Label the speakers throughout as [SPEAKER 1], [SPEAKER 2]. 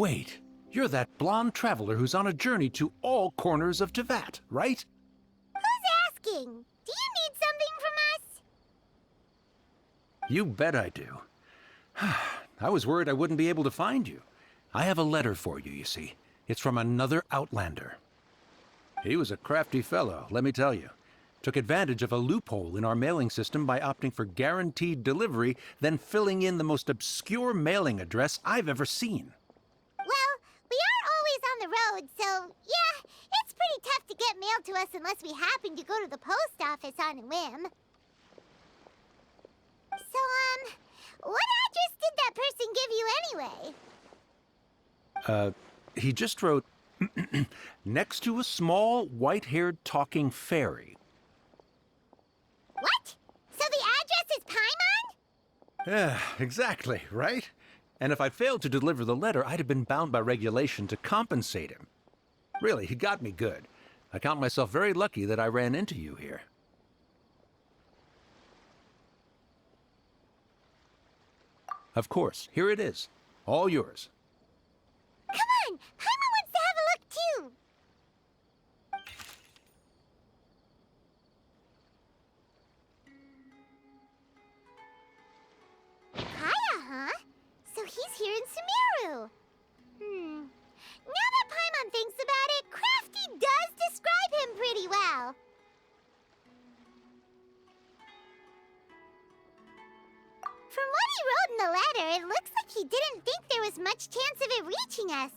[SPEAKER 1] Wait, you're that blonde traveler who's on a journey to all corners of Teyvat, right?
[SPEAKER 2] Who's asking? Do you need something from us?
[SPEAKER 1] You bet I do. I was worried I wouldn't be able to find you. I have a letter for you, you see. It's from another Outlander. He was a crafty fellow, let me tell you. Took advantage of a loophole in our mailing system by opting for guaranteed delivery, then filling in the most obscure mailing address I've ever seen.
[SPEAKER 2] Well, we are always on the road, so yeah, it's pretty tough to get mail to us unless we happen to go to the post office on a whim. So, what address did that person give you anyway?
[SPEAKER 1] He just wrote, next to a small, white-haired talking fairy.
[SPEAKER 2] What? So the address is Paimon?
[SPEAKER 1] Yeah, exactly, right? And if I failed to deliver the letter, I'd have been bound by regulation to compensate him. Really, he got me good. I count myself very lucky that I ran into you here. Of course, here it is. All yours.
[SPEAKER 2] Come on! Paimon wants to have a look too! Kaya, huh? So he's here in Sumeru. Now that Paimon thinks about it, Crafty does describe him pretty well. From what he wrote in the letter, it looks like he didn't think there was much chance of it reaching us.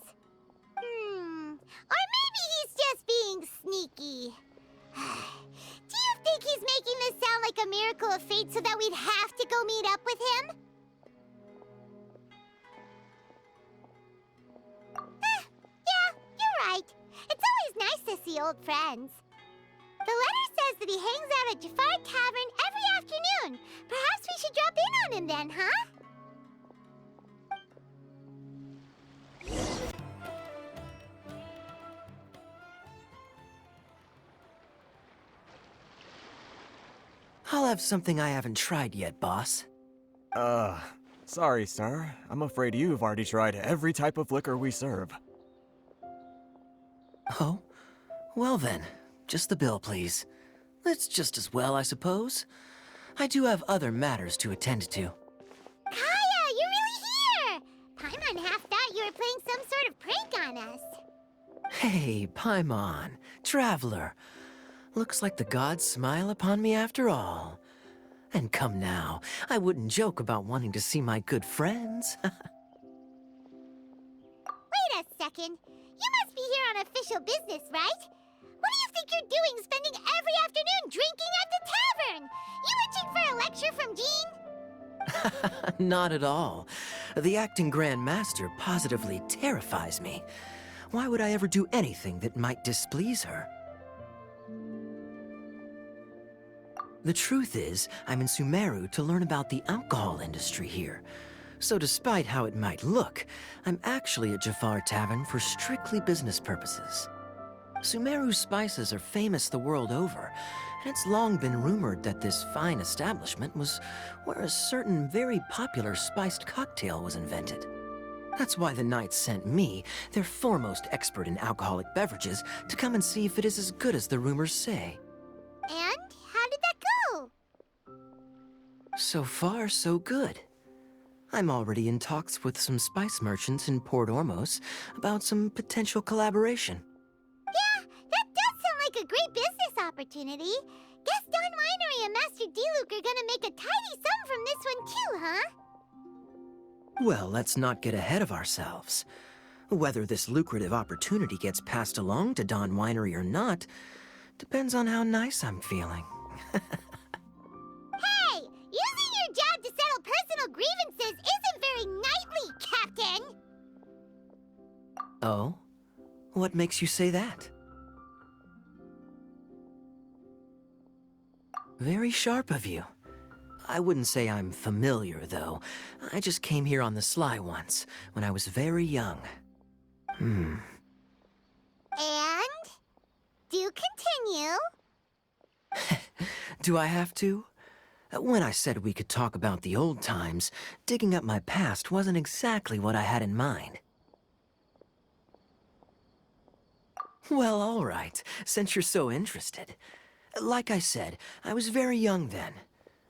[SPEAKER 2] Or maybe he's just being sneaky. Do you think he's making this sound like a miracle of fate so that we'd have to go meet up with him? Yeah, you're right. It's always nice to see old friends. The letter says that he hangs out at Jafar Tavern every afternoon. Perhaps we should drop in on him then, huh?
[SPEAKER 3] I'll have something I haven't tried yet, boss.
[SPEAKER 4] Sorry, sir. I'm afraid you've already tried every type of liquor we serve.
[SPEAKER 3] Oh? Well then, just the bill, please. That's just as well, I suppose. I do have other matters to attend to.
[SPEAKER 2] Kaya, you're really here! Paimon half thought you were playing some sort of prank on us.
[SPEAKER 3] Hey, Paimon, traveler. Looks like the gods smile upon me after all. And come now, I wouldn't joke about wanting to see my good friends.
[SPEAKER 2] Wait a second. You must be here on official business, right? What do you think you're doing spending every afternoon drinking at the tavern? You itching for a lecture from Jean?
[SPEAKER 3] Not at all. The acting Grand Master positively terrifies me. Why would I ever do anything that might displease her? The truth is, I'm in Sumeru to learn about the alcohol industry here. So despite how it might look, I'm actually at Jafar Tavern for strictly business purposes. Sumeru's spices are famous the world over, and it's long been rumored that this fine establishment was where a certain very popular spiced cocktail was invented. That's why the Knights sent me, their foremost expert in alcoholic beverages, to come and see if it is as good as the rumors say.
[SPEAKER 2] And how did that go?
[SPEAKER 3] So far, so good. I'm already in talks with some spice merchants in Port Ormos about some potential collaboration.
[SPEAKER 2] Yeah, that does sound like a great business opportunity. Guess Don Winery and Master D-Luke are gonna make a tidy sum from this one too, huh?
[SPEAKER 3] Well, let's not get ahead of ourselves. Whether this lucrative opportunity gets passed along to Don Winery or not depends on how nice I'm feeling.
[SPEAKER 2] Hey, using your job to settle personal grievances isn't very knightly, Captain!
[SPEAKER 3] Oh? What makes you say that? Very sharp of you. I wouldn't say I'm familiar, though. I just came here on the sly once, when I was very young.
[SPEAKER 2] And? Do continue.
[SPEAKER 3] Do I have to? When I said we could talk about the old times, digging up my past wasn't exactly what I had in mind. Well, all right, since you're so interested. Like I said, I was very young then.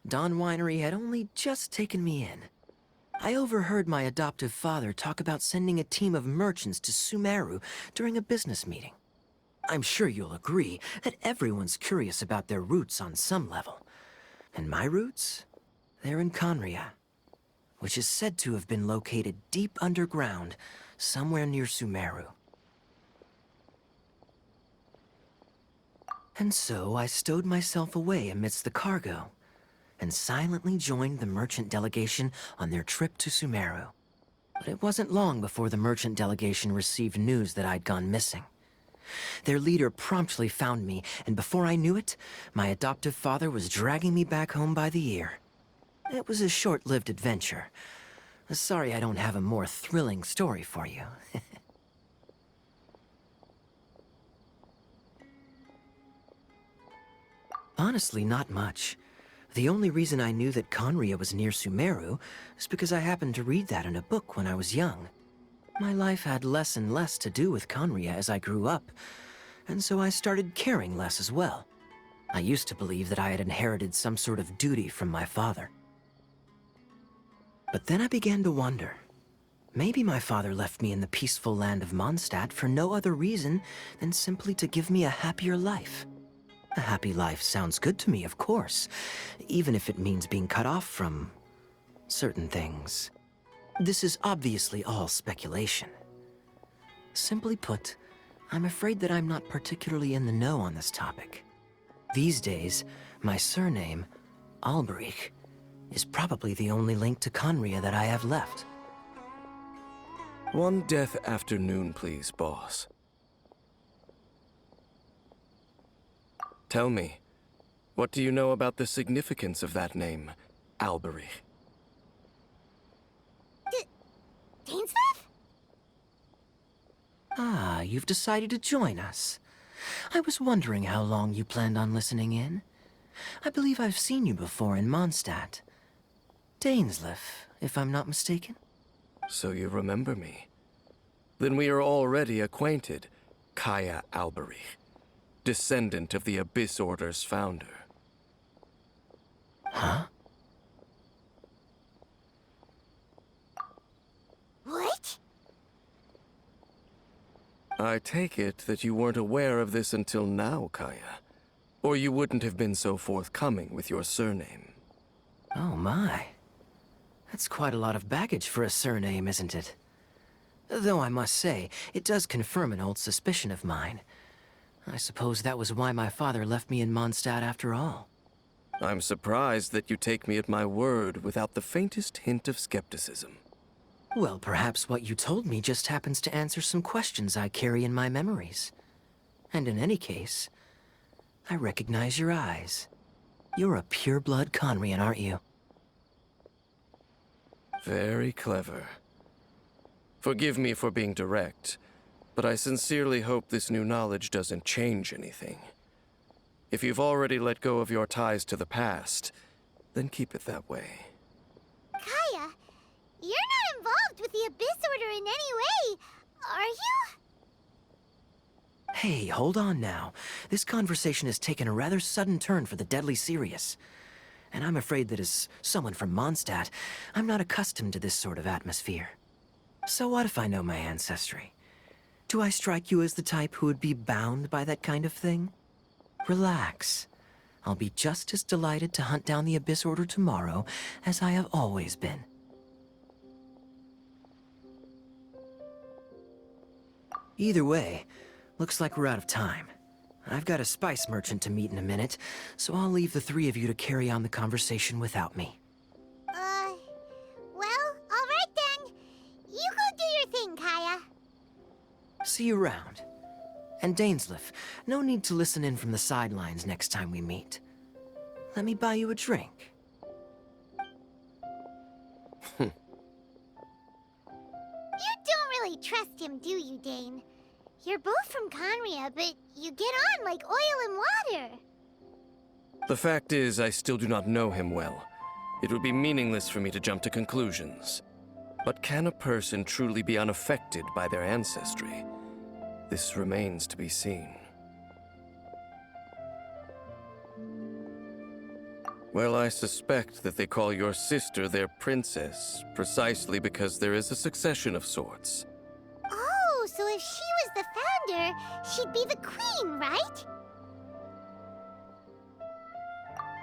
[SPEAKER 3] Dawn Winery had only just taken me in. I overheard my adoptive father talk about sending a team of merchants to Sumeru during a business meeting. I'm sure you'll agree that everyone's curious about their roots on some level. And my roots? They're in Conria, which is said to have been located deep underground, somewhere near Sumeru. And so I stowed myself away amidst the cargo, and silently joined the merchant delegation on their trip to Sumeru. But it wasn't long before the merchant delegation received news that I'd gone missing. Their leader promptly found me, and before I knew it, my adoptive father was dragging me back home by the ear. It was a short-lived adventure. Sorry I don't have a more thrilling story for you. Honestly, not much. The only reason I knew that Conria was near Sumeru is because I happened to read that in a book when I was young. My life had less and less to do with Conria as I grew up, and so I started caring less as well. I used to believe that I had inherited some sort of duty from my father. But then I began to wonder. Maybe my father left me in the peaceful land of Mondstadt for no other reason than simply to give me a happier life. A happy life sounds good to me, of course, even if it means being cut off from certain things. This is obviously all speculation. Simply put, I'm afraid that I'm not particularly in the know on this topic. These days, my surname, Alberich, is probably the only link to Conria that I have left.
[SPEAKER 5] One death afternoon, please, boss. Tell me, what do you know about the significance of that name, Alberich?
[SPEAKER 2] Dainsleif?
[SPEAKER 3] Ah, you've decided to join us. I was wondering how long you planned on listening in. I believe I've seen you before in Mondstadt. Dainsleif, if I'm not mistaken.
[SPEAKER 5] So you remember me. Then we are already acquainted, Kaya Alberich, descendant of the Abyss Order's founder.
[SPEAKER 3] Huh?
[SPEAKER 2] What?
[SPEAKER 5] I take it that you weren't aware of this until now, Kaya. Or you wouldn't have been so forthcoming with your surname.
[SPEAKER 3] Oh my. That's quite a lot of baggage for a surname, isn't it? Though I must say, it does confirm an old suspicion of mine. I suppose that was why my father left me in Mondstadt after all.
[SPEAKER 5] I'm surprised that you take me at my word without the faintest hint of skepticism.
[SPEAKER 3] Well, perhaps what you told me just happens to answer some questions I carry in my memories. And in any case, I recognize your eyes. You're a pure-blood Conrian, aren't you?
[SPEAKER 5] Very clever. Forgive me for being direct, but I sincerely hope this new knowledge doesn't change anything. If you've already let go of your ties to the past, then keep it that way.
[SPEAKER 2] Kaya, you're not involved with the Abyss Order in any way, are you?
[SPEAKER 3] Hey, hold on now. This conversation has taken a rather sudden turn for the deadly serious. And I'm afraid that as someone from Mondstadt, I'm not accustomed to this sort of atmosphere. So what if I know my ancestry? Do I strike you as the type who would be bound by that kind of thing? Relax. I'll be just as delighted to hunt down the Abyss Order tomorrow as I have always been. Either way, looks like we're out of time. I've got a spice merchant to meet in a minute, so I'll leave the three of you to carry on the conversation without me.
[SPEAKER 2] Well, all right then. You go do your thing, Kaya.
[SPEAKER 3] See you around. And Dainsleif, no need to listen in from the sidelines next time we meet. Let me buy you a drink.
[SPEAKER 2] You don't really trust him, do you, Dane? You're both from Conria, but you get on like oil and water.
[SPEAKER 5] The fact is, I still do not know him well. It would be meaningless for me to jump to conclusions. But can a person truly be unaffected by their ancestry? This remains to be seen. Well, I suspect that they call your sister their princess, precisely because there is a succession of sorts.
[SPEAKER 2] Oh, so if she was the founder, she'd be the queen, right?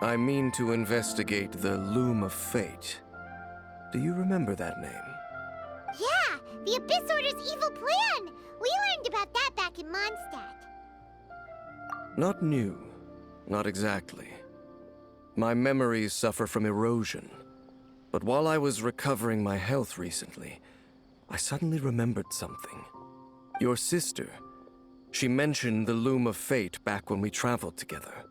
[SPEAKER 5] I mean to investigate the Loom of Fate. Do you remember that name?
[SPEAKER 2] Yeah, the Abyss Order's evil plan! We learned about that back in Mondstadt.
[SPEAKER 5] Not new. Not exactly. My memories suffer from erosion. But while I was recovering my health recently, I suddenly remembered something. Your sister. She mentioned the Loom of Fate back when we traveled together.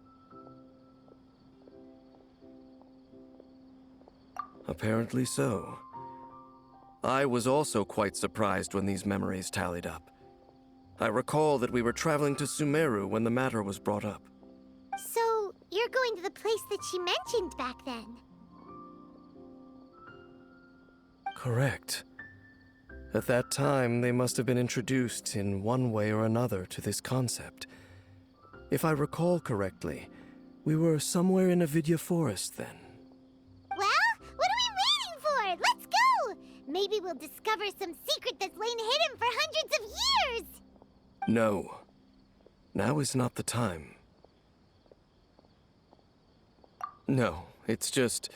[SPEAKER 5] Apparently so. I was also quite surprised when these memories tallied up. I recall that we were traveling to Sumeru when the matter was brought up.
[SPEAKER 2] So, you're going to the place that she mentioned back then?
[SPEAKER 5] Correct. At that time, they must have been introduced in one way or another to this concept. If I recall correctly, we were somewhere in Avidya Forest then.
[SPEAKER 2] Well, what are we waiting for? Let's go! Maybe we'll discover some secret that's lain hidden for hundreds of years!
[SPEAKER 5] No. Now is not the time. No, it's just...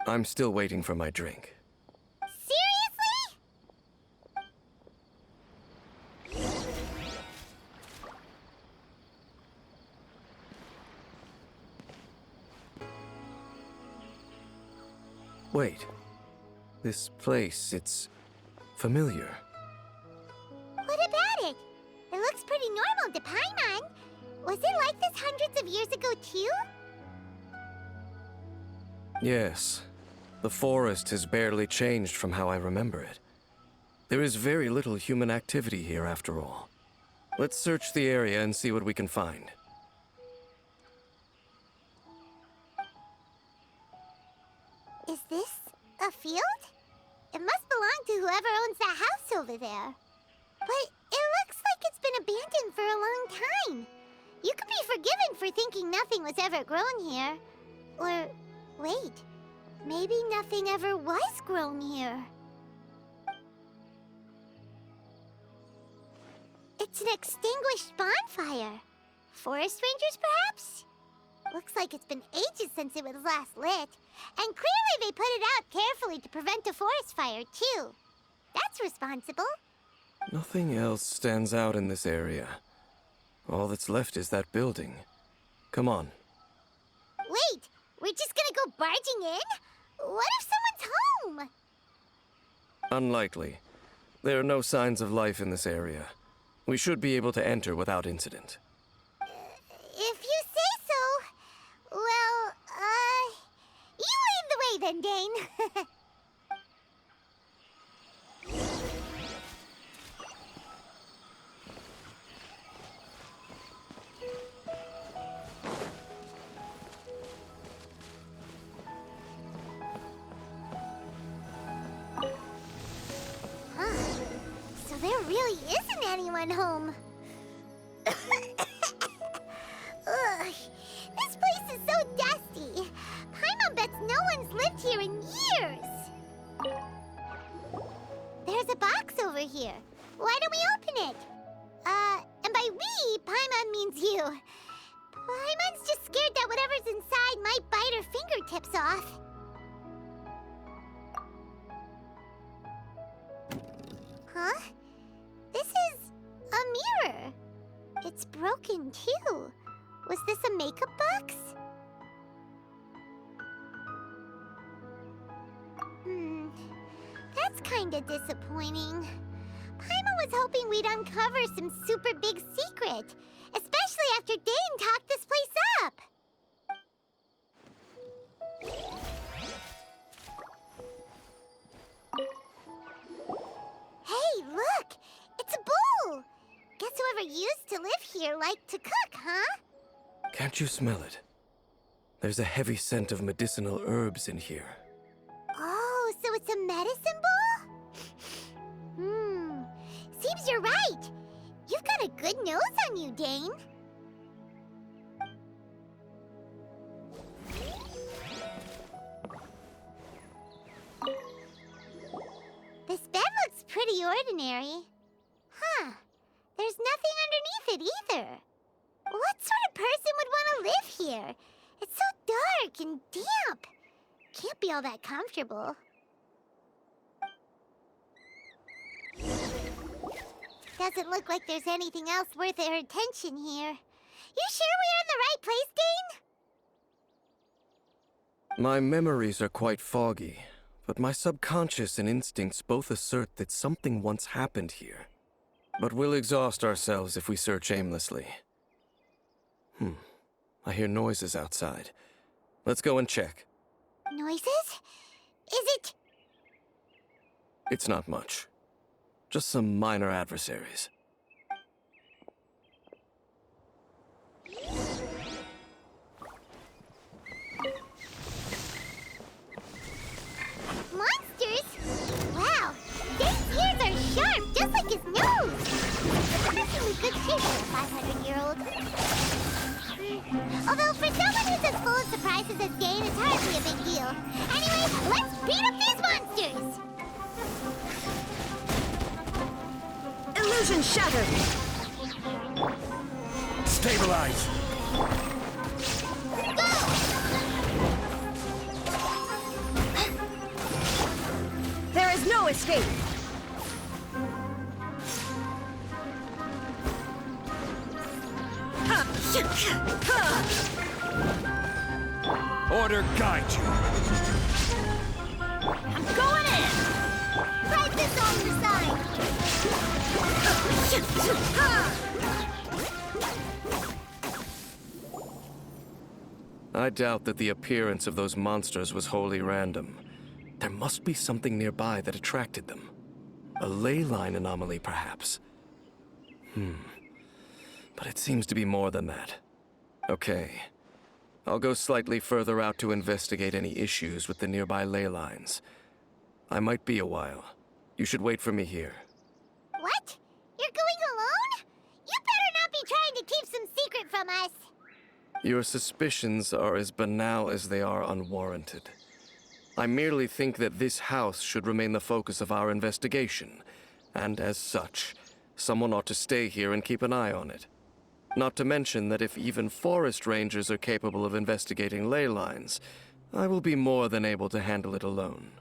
[SPEAKER 5] I'm still waiting for my drink.
[SPEAKER 2] Seriously?
[SPEAKER 5] Wait. This place, it's... familiar.
[SPEAKER 2] What about it? It looks pretty normal to Paimon. Was it like this hundreds of years ago, too?
[SPEAKER 5] Yes. The forest has barely changed from how I remember it. There is very little human activity here, after all. Let's search the area and see what we can find.
[SPEAKER 2] Is this a field? It must belong to whoever owns that house over there. But it looks like it's been abandoned for a long time. You could be forgiven for thinking nothing was ever grown here. Or, wait, maybe nothing ever was grown here. It's an extinguished bonfire. Forest rangers, perhaps? Looks like it's been ages since it was last lit. And clearly they put it out carefully to prevent a forest fire, too. That's responsible.
[SPEAKER 5] Nothing else stands out in this area. All that's left is that building. Come on.
[SPEAKER 2] Wait, we're just gonna go barging in? What if someone's home?
[SPEAKER 5] Unlikely. There are no signs of life in this area. We should be able to enter without incident.
[SPEAKER 2] If you say so. Well, you lead the way then, Dane. So there really isn't anyone home. Ugh, this place is so dusty. Paimon bets no one's lived here in years. There's a box over here. Why don't we open it? And by we, Paimon means you. Paimon's just scared that whatever's inside might bite her fingertips off. Huh? This is a mirror. It's broken, too. Was this a makeup box? That's kinda disappointing. Paimon was hoping we'd uncover some super big secret, especially after Dane talked this place up. Hey, look! It's a bowl! Guess whoever used to live here liked to cook, huh?
[SPEAKER 5] Can't you smell it? There's a heavy scent of medicinal herbs in here.
[SPEAKER 2] Oh, so it's a medicine bowl? Seems you're right. You've got a good nose on you, Dane. This bed looks pretty ordinary. Huh. There's nothing underneath it either. What sort of person would want to live here? It's so dark and damp. Can't be all that comfortable. Doesn't look like there's anything else worth our attention here. You sure we're in the right place, Dane?
[SPEAKER 5] My memories are quite foggy, but my subconscious and instincts both assert that something once happened here. But we'll exhaust ourselves if we search aimlessly. I hear noises outside. Let's go and check.
[SPEAKER 2] Noises? Is it...
[SPEAKER 5] It's not much. Just some minor adversaries.
[SPEAKER 2] Monsters? Wow, Dane's ears are sharp, just like his nose. Surprisingly good shape for a 500-year-old. Although for someone who's as full of surprises as Dane, it's hardly a big deal. Anyway, let's beat up these monsters!
[SPEAKER 6] Illusion shattered!
[SPEAKER 1] Stabilize!
[SPEAKER 6] There is no escape!
[SPEAKER 1] Order guide you!
[SPEAKER 6] I'm going in!
[SPEAKER 2] Fight this on your side!
[SPEAKER 5] I doubt that the appearance of those monsters was wholly random. There must be something nearby that attracted them. A ley line anomaly, perhaps. But it seems to be more than that. Okay. I'll go slightly further out to investigate any issues with the nearby ley lines. I might be a while. You should wait for me here.
[SPEAKER 2] What? You're going alone? You better not be trying to keep some secret from us.
[SPEAKER 5] Your suspicions are as banal as they are unwarranted. I merely think that this house should remain the focus of our investigation, and as such, someone ought to stay here and keep an eye on it. Not to mention that if even forest rangers are capable of investigating ley lines, I will be more than able to handle it alone.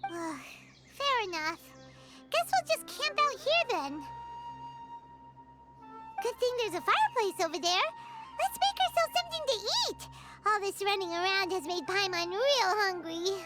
[SPEAKER 2] Fair enough. Guess we'll just camp out here then. Good thing there's a fireplace over there. Let's make ourselves something to eat. All this running around has made Paimon real hungry.